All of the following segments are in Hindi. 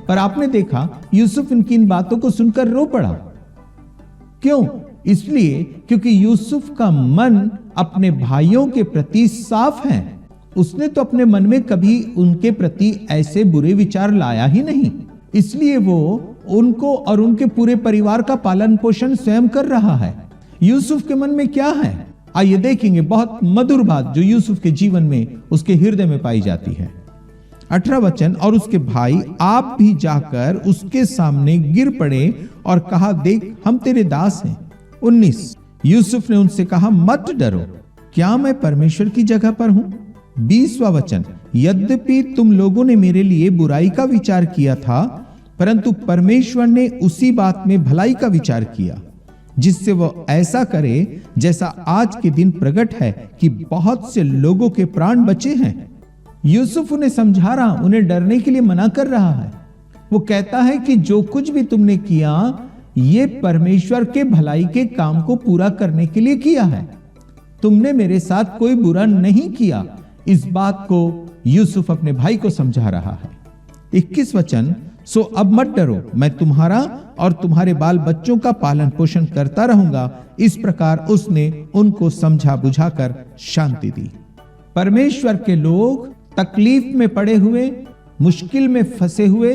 पर आपने देखा यूसुफ इनकी इन बातों को सुनकर रो पड़ा। क्यों? इसलिए क्योंकि यूसुफ का मन अपने भाइयों के प्रति साफ है। उसने तो अपने मन में कभी उनके प्रति ऐसे बुरे विचार लाया ही नहीं, इसलिए वो उनको और उनके पूरे परिवार का पालन पोषण स्वयं कर रहा है। यूसुफ के मन में क्या है, आइए देखेंगे बहुत मधुर बात जो यूसुफ के जीवन में, उसके हृदय में पाई जाती है। 18 वचन, और उसके भाई आप भी जाकर उसके सामने गिर पड़े और कहा, देख हम तेरे दास हैं। 19, यूसुफ ने उनसे कहा, मत डरो, क्या मैं परमेश्वर की जगह पर हूं? 20वां वचन, यद्यपि तुम लोगों ने मेरे लिए बुराई का विचार किया था, परंतु परमेश्वर ने उसी बात में भलाई का विचार किया, जिससे वह ऐसा करे जैसा आज के दिन प्रकट है कि बहुत से लोगों के प्राण बचे हैं। यूसुफ उन्हें समझा रहा, उन्हें डरने के लिए मना कर रहा है। वो कहता है कि जो कुछ भी तुमने किया, ये परमेश्वर के भलाई के काम को पूरा करने के लिए किया है। तुमने मेरे साथ कोई बुरा नहीं किया। इस बात को यूसुफ अपने भाई को समझा रहा है। 21 वचन, सो अब मत डरो, मैं तुम्हारा और तुम्हारे बाल बच्चों का पालन पोषण करता रहूंगा। इस प्रकार उसने उनको समझा बुझाकर शांति दी। परमेश्वर के लोग तकलीफ में पड़े हुए, मुश्किल में फंसे हुए,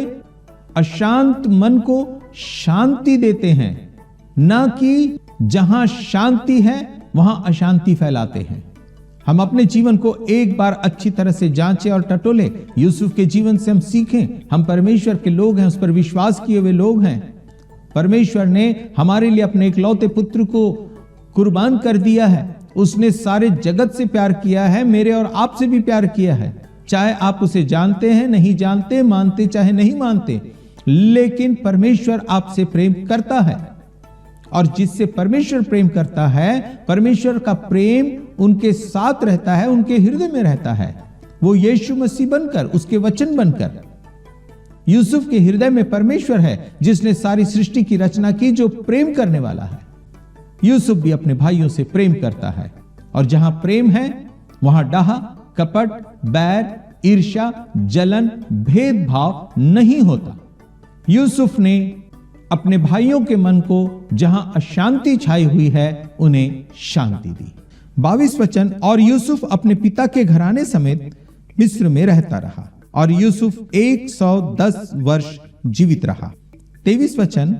अशांत मन को शांति देते हैं, ना कि जहां शांति है वहां अशांति फैलाते हैं। हम अपने जीवन को एक बार अच्छी तरह से जांचें और टटोले। यूसुफ के जीवन से हम सीखें। हम परमेश्वर के लोग हैं, उस पर विश्वास किए हुए लोग हैं। परमेश्वर ने हमारे लिए अपने इकलौते पुत्र को कुर्बान कर दिया है। उसने सारे जगत से प्यार किया है, मेरे और आपसे भी प्यार किया है। चाहे आप उसे जानते हैं, नहीं जानते, मानते चाहे नहीं मानते, लेकिन परमेश्वर आपसे प्रेम करता है। और जिससे परमेश्वर प्रेम करता है, परमेश्वर का प्रेम उनके साथ रहता है, उनके हृदय में रहता है। वो यीशु मसीह बनकर, उसके वचन बनकर। यूसुफ के हृदय में परमेश्वर है, जिसने सारी सृष्टि की रचना की, जो प्रेम करने वाला है। यूसुफ भी अपने भाइयों से प्रेम करता है, और जहां प्रेम है वहां डाह, कपट, बैर, ईर्ष्या, जलन, भेदभाव नहीं होता। यूसुफ ने अपने भाइयों के मन को जहां अशांति छाई हुई है, उन्हें शांति दी। 22 वचन, और यूसुफ अपने पिता के घराने समेत मिस्र में रहता रहा, और यूसुफ 110 वर्ष जीवित रहा। 23 वचन,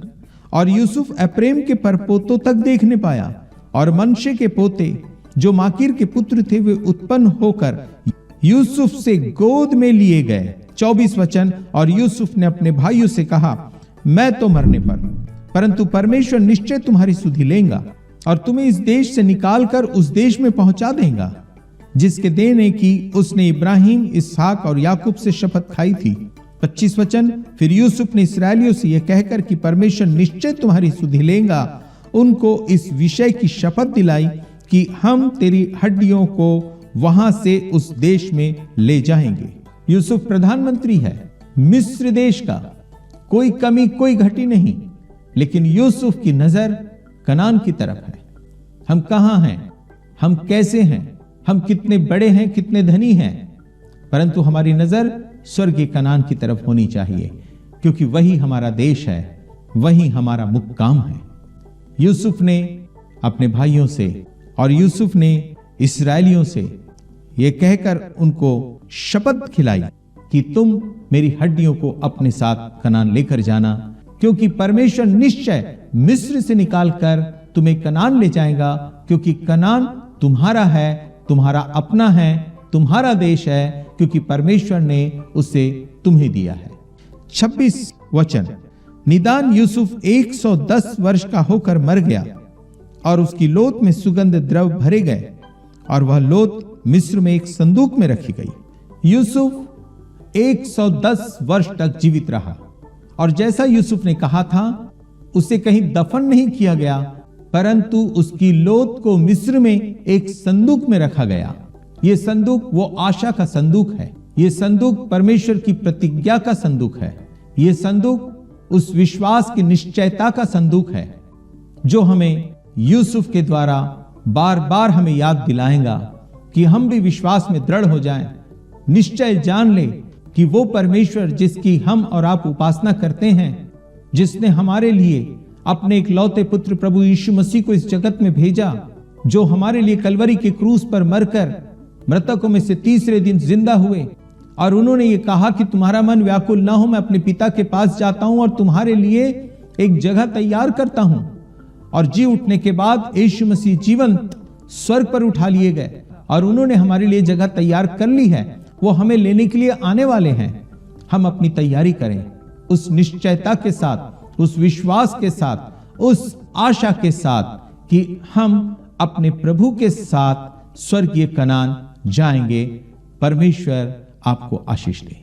और यूसुफ एप्रेम के परपोतों तक देखने पाया, और मनशे के पोते जो माकीर के पुत्र थे, वे उत्पन्न होकर यूसुफ से गोद में लिए गए। 24 वचन, और यूसुफ ने अपने भाइयों से कहा, मैं तो मरने पर हूं, परंतु परमेश्वर निश्चय तुम्हारी सुधि लेगा और तुम्हें इस देश से निकालकर उस देश में पहुंचा देगा जिसके देने की उसने इब्राहिम, इसहाक और याकूब से शपथ खाई थी। 25 वचन, फिर यूसुफ ने इस्राएलियों से यह कहकर कि परमेश्वर निश्चय तुम्हारी सुधि लेगा, उनको इस विषय की शपथ दिलाई कि हम तेरी हड्डियों को वहां से उस देश में ले जाएंगे। यूसुफ प्रधानमंत्री है मिस्र देश का, कोई कमी कोई घटी नहीं, लेकिन यूसुफ की नजर कनान की तरफ है। हम कहां हैं, हम कैसे हैं, हम कितने बड़े हैं, कितने धनी हैं, परंतु हमारी नजर स्वर्गीय कनान की तरफ होनी चाहिए, क्योंकि वही हमारा देश है, वही हमारा मुक्काम है। यूसुफ ने अपने भाइयों से और यूसुफ ने इस्राएलियों से यह कहकर उनको शपथ खिलाई कि तुम मेरी हड्डियों को अपने साथ कनान लेकर जाना, क्योंकि परमेश्वर निश्चय मिस्र से निकालकर तुम्हें कनान ले जाएगा, क्योंकि कनान तुम्हारा है, तुम्हारा अपना है, तुम्हारा देश है, क्योंकि परमेश्वर ने उसे तुम्हें दिया है। 26 वचन, निदान यूसुफ 110 वर्ष का होकर मर गया और उसकी लोथ में सुगंध द्रव भरे गए और वह लोथ मिस्र में एक संदूक में रखी गई। यूसुफ 110 वर्ष तक जीवित रहा और जैसा यूसुफ ने कहा था, उसे कहीं दफन नहीं किया गया, परंतु उसकी लोथ को मिस्र में एक संदूक में रखा गया। यह संदूक वो आशा का संदूक है, यह संदूक परमेश्वर की प्रतिज्ञा का संदूक है, यह संदूक उस विश्वास की निश्चयता का संदूक है जो हमें यूसुफ के द्वारा बार बार हमें याद दिलाएगा कि हम भी विश्वास में दृढ़ हो जाएं, निश्चय जान ले कि वो परमेश्वर जिसकी हम और आप उपासना करते हैं, जिसने हमारे लिए अपने इकलौते पुत्र प्रभु यीशु मसीह को इस जगत में भेजा, जो हमारे लिए कलवरी के क्रूस पर मरकर मृतकों में से तीसरे दिन जिंदा हुए, और उन्होंने ये कहा कि तुम्हारा मन व्याकुल ना हो, मैं अपने पिता के पास जाता हूं और तुम्हारे लिए एक जगह तैयार करता हूं। और जी उठने के बाद यीशु मसीह जीवंत स्वर्ग पर उठा लिए गए और उन्होंने हमारे लिए जगह तैयार कर ली है। वो हमें लेने के लिए आने वाले हैं। हम अपनी तैयारी करें उस निश्चयता के साथ, उस विश्वास के साथ, उस आशा के साथ कि हम अपने प्रभु के साथ स्वर्गीय कनान जाएंगे। परमेश्वर आपको आशीष दे।